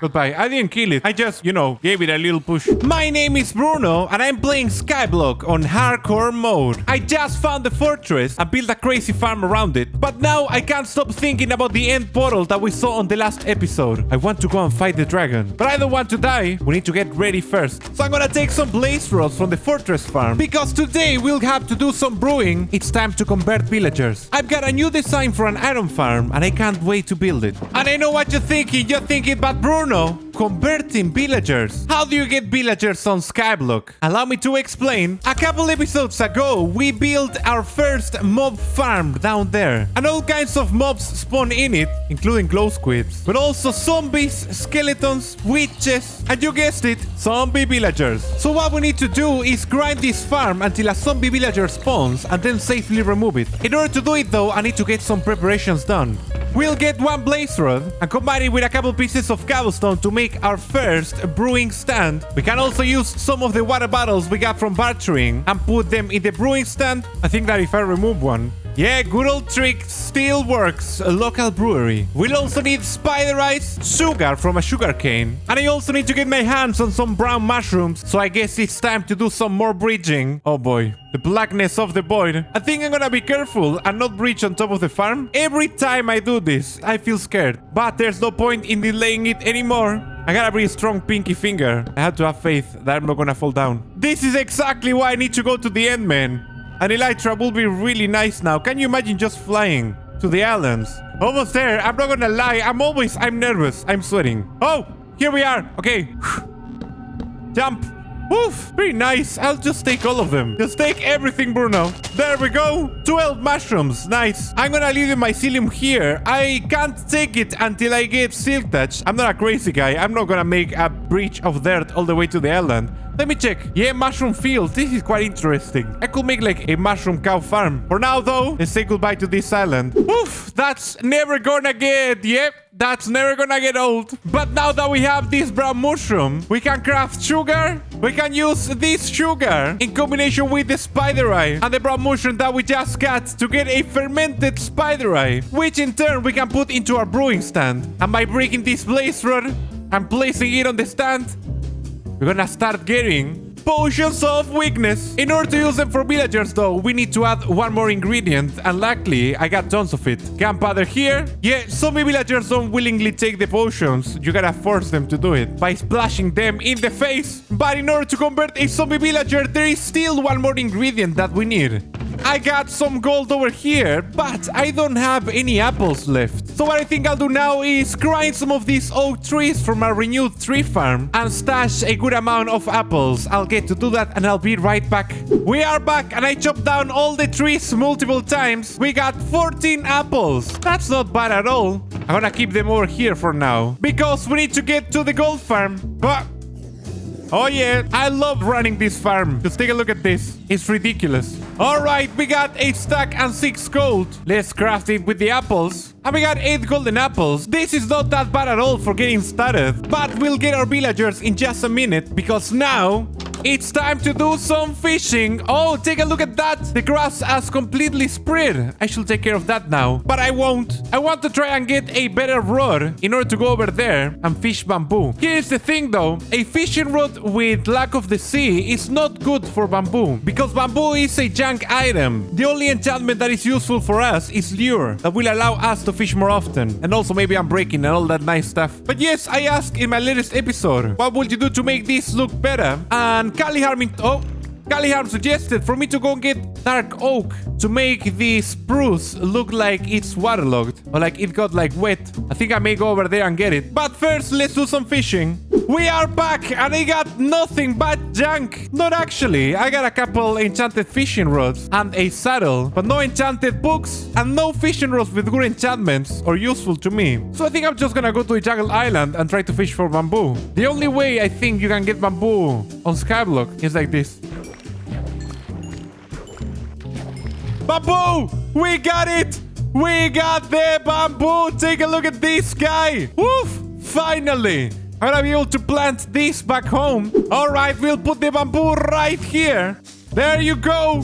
Goodbye. I didn't kill it. I just, gave it a little push. My name is Bruno, and I'm playing Skyblock on hardcore mode. I just found the fortress and built a crazy farm around it. But now I can't stop thinking about the end portal that we saw on the last episode. I want to go and fight the dragon, but I don't want to die. We need to get ready first. So I'm gonna take some blaze rods from the fortress farm, because today we'll have to do some brewing. It's time to convert villagers. I've got a new design for an iron farm, and I can't wait to build it. And I know what you're thinking. You're thinking, but Bruno, converting villagers. How do you get villagers on Skyblock? Allow me to explain. A couple episodes ago, we built our first mob farm down there. And all kinds of mobs spawn in it, including glow squids. But also zombies, skeletons, witches, and you guessed it, zombie villagers. So what we need to do is grind this farm until a zombie villager spawns and then safely remove it. In order to do it though, I need to get some preparations done. We'll get one blaze rod and combine it with a couple pieces of cobblestone to make our first brewing stand. We can also use some of the water bottles we got from bartering and put them in the brewing stand. I think that if I remove one, yeah, good old trick still works. A local brewery. We'll also need spider eyes, sugar from a sugar cane, and I also need to get my hands on some brown mushrooms. So I guess it's time to do some more bridging. Oh boy, the blackness of the void. I think I'm gonna be careful and not breach on top of the farm. Every time I do this, I feel scared, but there's no point in delaying it anymore. I got a pretty strong pinky finger. I have to have faith that I'm not gonna fall down. This is exactly why I need to go to the end, man. And Elytra will be really nice now. Can you imagine just flying to the islands? Almost there. I'm not gonna lie. I'm nervous. I'm sweating. Oh, here we are. Okay. Jump. Oof, very nice. I'll just take all of them. Just take everything, Bruno. There we go. 12 mushrooms. Nice. I'm gonna leave the mycelium here. I can't take it until I get silk touch. I'm not a crazy guy. I'm not gonna make a breach of dirt all the way to the island. Let me check. Yeah, mushroom fields. This is quite interesting. I could make like a mushroom cow farm. For now, though, let's say goodbye to this island. Oof, that's never gonna get... Yep, that's never gonna get old. But now that we have this brown mushroom, we can craft sugar. We can use this sugar in combination with the spider eye and the brown mushroom that we just got to get a fermented spider eye, which in turn we can put into our brewing stand. And by breaking this blaze rod and placing it on the stand, we're gonna start getting potions of weakness. In order to use them for villagers though, we need to add one more ingredient, and luckily I got tons of it. Gunpowder here. Yeah, zombie villagers don't willingly take the potions. You gotta force them to do it by splashing them in the face. But in order to convert a zombie villager, there is still one more ingredient that we need. I got some gold over here, but I don't have any apples left. So what I think I'll do now is grind some of these oak trees from our renewed tree farm and stash a good amount of apples. I'll get to do that and I'll be right back. We are back and I chopped down all the trees multiple times. We got 14 apples. That's not bad at all. I'm gonna keep them over here for now because we need to get to the gold farm. But oh yeah, I love running this farm. Just take a look at this. It's ridiculous. Alright, we got 8 stack and 6 gold. Let's craft it with the apples. And we got 8 golden apples. This is not that bad at all for getting started. But we'll get our villagers in just a minute because now it's time to do some fishing. Oh, take a look at that. The grass has completely spread. I should take care of that now. But I won't. I want to try and get a better rod in order to go over there and fish bamboo. Here's the thing though. A fishing rod with lack of the sea is not good for bamboo because bamboo is a junk item. The only enchantment that is useful for us is lure that will allow us to fish more often. And also maybe unbreaking and all that nice stuff. But yes, I asked in my latest episode, what would you do to make this look better? And Calliharm suggested for me to go and get dark oak to make the spruce look like it's waterlogged or like it got like wet. I think I may go over there and get it. But first, let's do some fishing. We are back and I got nothing but junk. Not actually. I got a couple enchanted fishing rods and a saddle, but no enchanted books and no fishing rods with good enchantments or useful to me. So I think I'm just gonna go to a jungle island and try to fish for bamboo. The only way I think you can get bamboo on Skyblock is like this. Bamboo! We got it! We got the bamboo! Take a look at this guy! Woof! Finally! I'm gonna be able to plant this back home. Alright, we'll put the bamboo right here. There you go!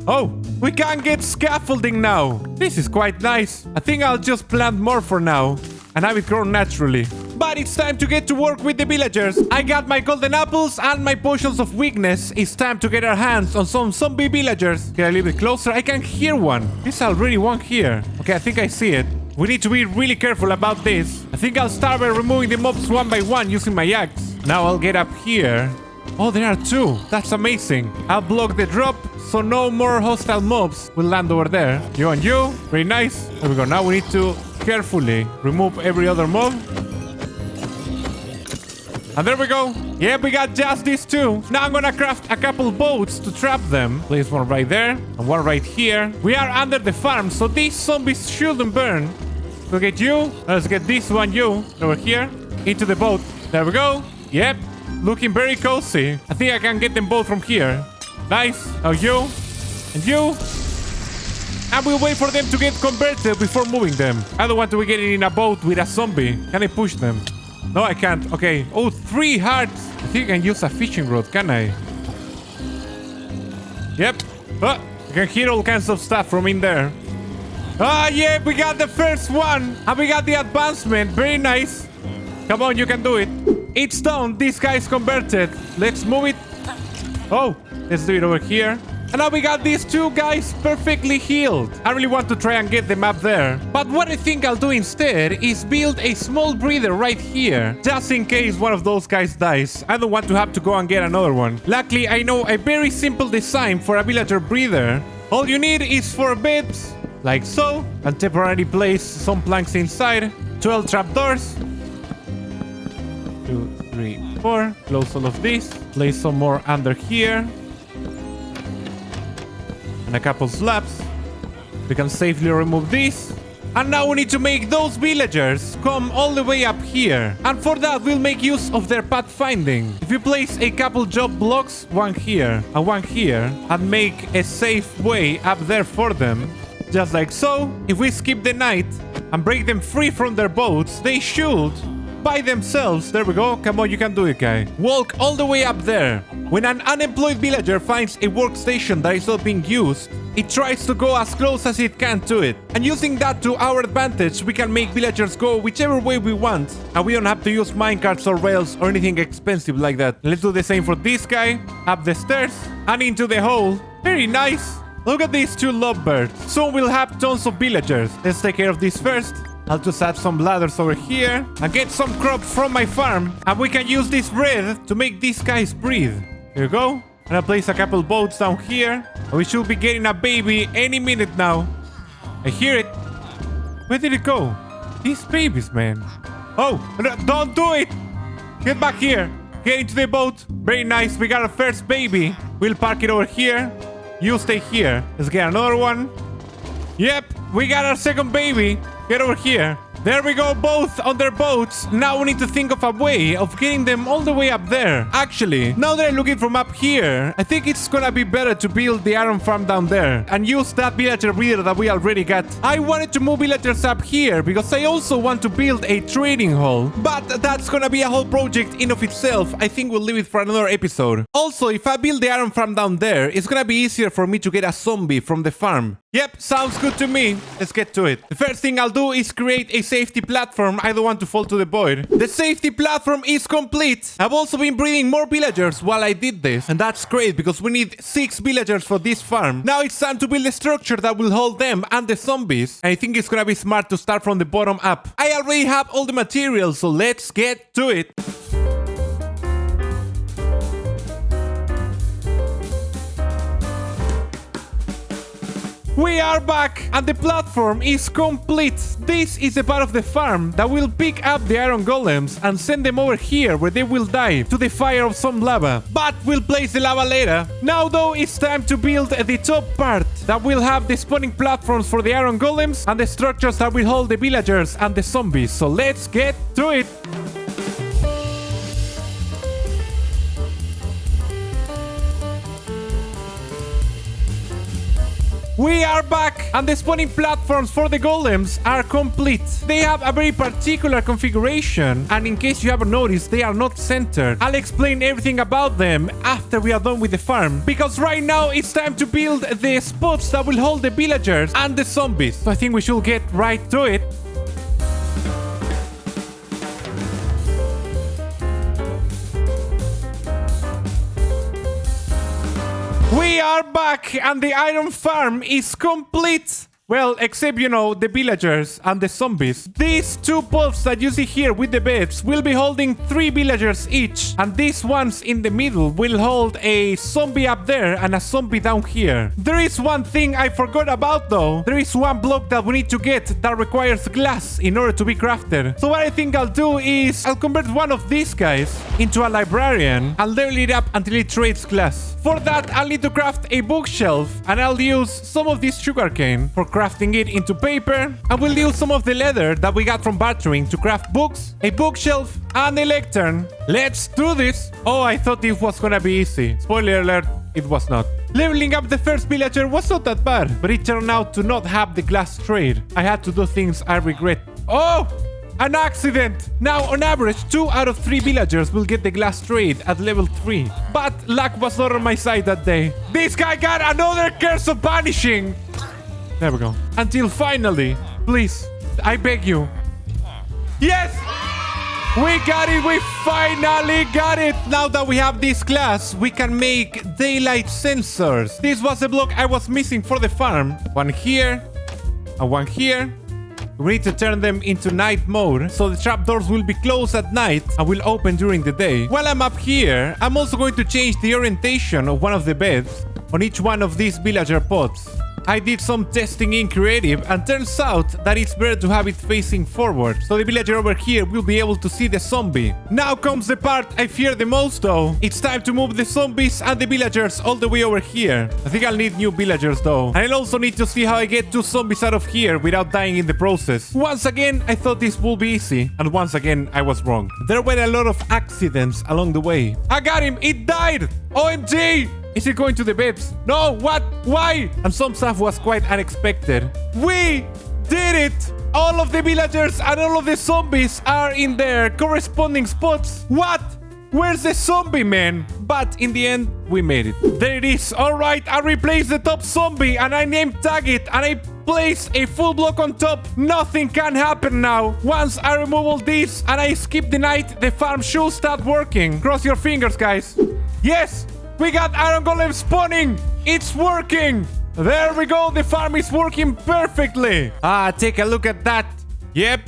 Oh, we can get scaffolding now. This is quite nice. I think I'll just plant more for now and have it grow naturally. But But it's time to get to work with the villagers. I got my golden apples and my potions of weakness. It's time to get our hands on some zombie villagers. Get a little bit closer. I can hear one. There's already one here. Okay, I think I see it. We need to be really careful about this. I think I'll start by removing the mobs one by one using my axe. Now I'll get up here. Oh, there are two. That's amazing. I'll block the drop so no more hostile mobs will land over there. You and you. Very nice. There we go. Now we need to carefully remove every other mob. And there we go. Yeah, we got just these two. Now I'm gonna craft a couple boats to trap them. Place one right there and one right here. We are under the farm, so these zombies shouldn't burn. We'll get you. Let's get this one, you, over here, into the boat. There we go. Yep. Looking very cozy. I think I can get them both from here. Nice. Now you. And you. And we'll wait for them to get converted before moving them. I don't want to be getting in a boat with a zombie. Can I push them? No, I can't. Okay. Oh, 3 hearts. I think I can use a fishing rod, can I? Yep. Oh, I can hear all kinds of stuff from in there. Ah, yeah, we got the first one. And we got the advancement. Very nice. Come on, you can do it. It's done. This guy's converted. Let's move it. Oh, let's do it over here. And now we got these two guys perfectly healed. I really want to try and get them up there. But what I think I'll do instead is build a small breeder right here. Just in case one of those guys dies. I don't want to have to go and get another one. Luckily, I know a very simple design for a villager breeder. All you need is 4 beds, like so. And temporarily place some planks inside. 12 trapdoors. 2, 3, 4. Close all of this. Place some more under here. And a couple slabs. We can safely remove this. And now we need to make those villagers come all the way up here. And for that, we'll make use of their pathfinding. If you place a couple job blocks, one here and one here, and make a safe way up there for them, just like so, if we skip the night and break them free from their boats, they should, by themselves, there we go, come on, you can do it, guy, walk all the way up there. When an unemployed villager finds a workstation that is not being used, it tries to go as close as it can to it. And using that to our advantage, we can make villagers go whichever way we want. And we don't have to use minecarts or rails or anything expensive like that. Let's do the same for this guy. Up the stairs and into the hole. Very nice. Look at these 2 lovebirds. Soon we'll have tons of villagers. Let's take care of this first. I'll just add some ladders over here and get some crops from my farm. And we can use this bread to make these guys breathe. Here we go. And I'll place a couple boats down here. And we should be getting a baby any minute now. I hear it. Where did it go? These babies, man. Oh, don't do it. Get back here. Get into the boat. Very nice. We got our first baby. We'll park it over here. You stay here. Let's get another one. Yep, we got our second baby. Get over here. There we go, both on their boats. Now we need to think of a way of getting them all the way up there. Actually, now that I'm looking from up here, I think it's gonna be better to build the Iron Farm down there and use that villager breeder that we already got. I wanted to move villagers up here because I also want to build a trading hall. But that's gonna be a whole project in of itself. I think we'll leave it for another episode. Also, if I build the Iron Farm down there, it's gonna be easier for me to get a zombie from the farm. Yep, sounds good to me. Let's get to it. The first thing I'll do is create a safety platform. I don't want to fall to the void. The safety platform is complete. I've also been breeding more villagers while I did this. And that's great because we need 6 villagers for this farm. Now it's time to build a structure that will hold them and the zombies. And I think it's gonna be smart to start from the bottom up. I already have all the materials, so let's get to it. We are back and the platform is complete. This is a part of the farm that will pick up the iron golems and send them over here where they will die to the fire of some lava. But we'll place the lava later. Now though, it's time to build the top part that will have the spawning platforms for the iron golems and the structures that will hold the villagers and the zombies. So let's get to it. We are back, and the spawning platforms for the golems are complete. They have a very particular configuration, and in case you haven't noticed, they are not centered. I'll explain everything about them after we are done with the farm, because right now it's time to build the spots that will hold the villagers and the zombies. So I think we should get right to it. We are back and the Iron Farm is complete. Well, except, you know, the villagers and the zombies. These 2 pots that you see here with the beds will be holding 3 villagers each. And these ones in the middle will hold a zombie up there and a zombie down here. There is one thing I forgot about though. There is one block that we need to get that requires glass in order to be crafted. So what I think I'll do is I'll convert one of these guys into a librarian and level it up until it trades glass. For that, I'll need to craft a bookshelf and I'll use some of this sugarcane for crafting it into paper. I will use some of the leather that we got from bartering to craft books, a bookshelf, and a lectern. Let's do this. Oh, I thought it was gonna be easy. Spoiler alert, it was not. Leveling up the first villager was not that bad, but it turned out to not have the glass trade. I had to do things I regret. Oh! An accident! Now, on average, 2 out of 3 villagers will get the glass trade at level 3. But luck was not on my side that day. This guy got another curse of banishing! There we go. Until finally, please, I beg you. Yes! We got it! We finally got it! Now that we have this glass, we can make daylight sensors. This was the block I was missing for the farm. One here, and one here. We need to turn them into night mode, so the trapdoors will be closed at night and will open during the day. While I'm up here, I'm also going to change the orientation of one of the beds on each one of these villager pods. I did some testing in creative and turns out that it's better to have it facing forward, so the villager over here will be able to see the zombie. Now comes the part I fear the most though. It's time to move the zombies and the villagers all the way over here. I think I'll need new villagers though. And I'll also need to see how I get 2 zombies out of here without dying in the process. Once again, I thought this would be easy, and once again, I was wrong. There were a lot of accidents along the way. I got him! It died! OMG! Is it going to the beds? No, what? Why? And some stuff was quite unexpected. We did it! All of the villagers and all of the zombies are in their corresponding spots. What? Where's the zombie man? But in the end, we made it. There it is. All right, I replaced the top zombie and I name tag it and I place a full block on top. Nothing can happen now. Once I remove all this and I skip the night, the farm should start working. Cross your fingers, guys. Yes! We got Iron Golem spawning! It's working! There we go, the farm is working perfectly! Take a look at that. Yep.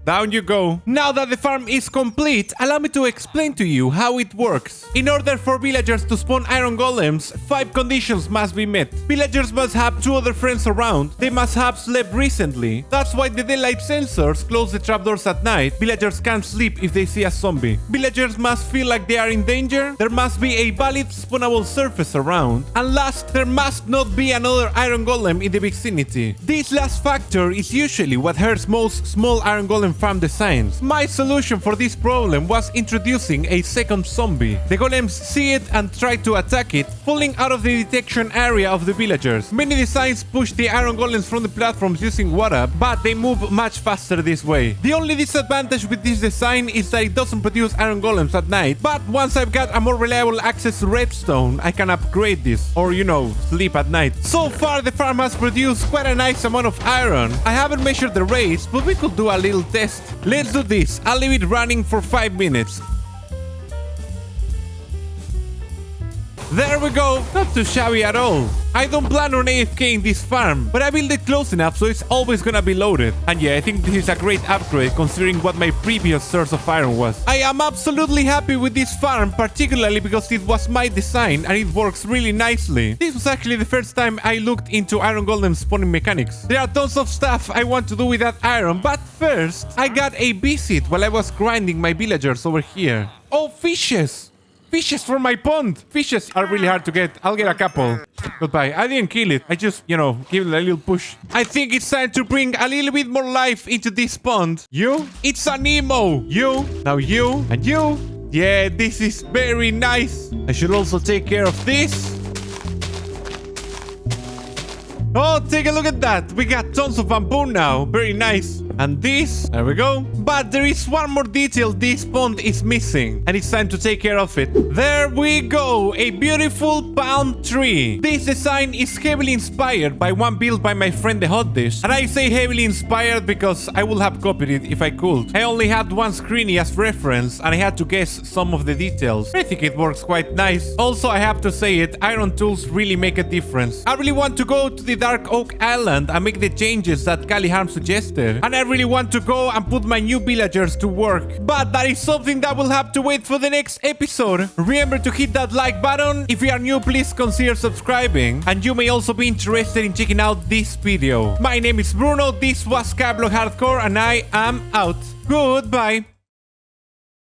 Down you go. Now that the farm is complete, allow me to explain to you how it works. In order for villagers to spawn iron golems, 5 conditions must be met. Villagers must have 2 other friends around. They must have slept recently. That's why the daylight sensors close the trapdoors at night. Villagers can't sleep if they see a zombie. Villagers must feel like they are in danger. There must be a valid spawnable surface around. And last, there must not be another iron golem in the vicinity. This last factor is usually what hurts most small iron golem farm designs. My solution for this problem was introducing a second zombie. The golems see it and try to attack it, falling out of the detection area of the villagers. Many designs push the iron golems from the platforms using water, but they move much faster this way. The only disadvantage with this design is that it doesn't produce iron golems at night, but once I've got a more reliable access to redstone, I can upgrade this, or you know, sleep at night. So far the farm has produced quite a nice amount of iron. I haven't measured the rates, but we could do a little test. Let's do this. I'll leave it running for 5 minutes. There we go. Not too shabby at all. I don't plan on AFK in this farm, but I built it close enough so it's always gonna be loaded. And yeah, I think this is a great upgrade considering what my previous source of iron was. I am absolutely happy with this farm, particularly because it was my design and it works really nicely. This was actually the first time I looked into iron golem spawning mechanics. There are tons of stuff I want to do with that iron, but first, I got a visit while I was grinding my villagers over here. Oh, fishes! Fishes from my pond! Fishes are really hard to get. I'll get a couple. Goodbye. I didn't kill it. I just, you know, give it a little push. I think it's time to bring a little bit more life into this pond. You? It's a Nemo! You? Now you? And you? Yeah, this is very nice. I should also take care of this. Oh, take a look at that. We got tons of bamboo now. Very nice. And this, there we go. But there is one more detail this pond is missing, and it's time to take care of it. There we go, a beautiful palm tree. This design is heavily inspired by one built by my friend the Hot Dish, and I say heavily inspired because I would have copied it if I could. I only had one screeny as reference, and I had to guess some of the details. I think it works quite nice. Also, I have to say it, iron tools really make a difference. I really want to go to the Dark Oak Island and make the changes that Callie Harm suggested, and I really want to go and put my new villagers to work. But that is something that will have to wait for the next episode. Remember to hit that like button. If you are new, please consider subscribing. And you may also be interested in checking out this video. My name is Bruno, this was Skyblock Hardcore, and I am out. Goodbye.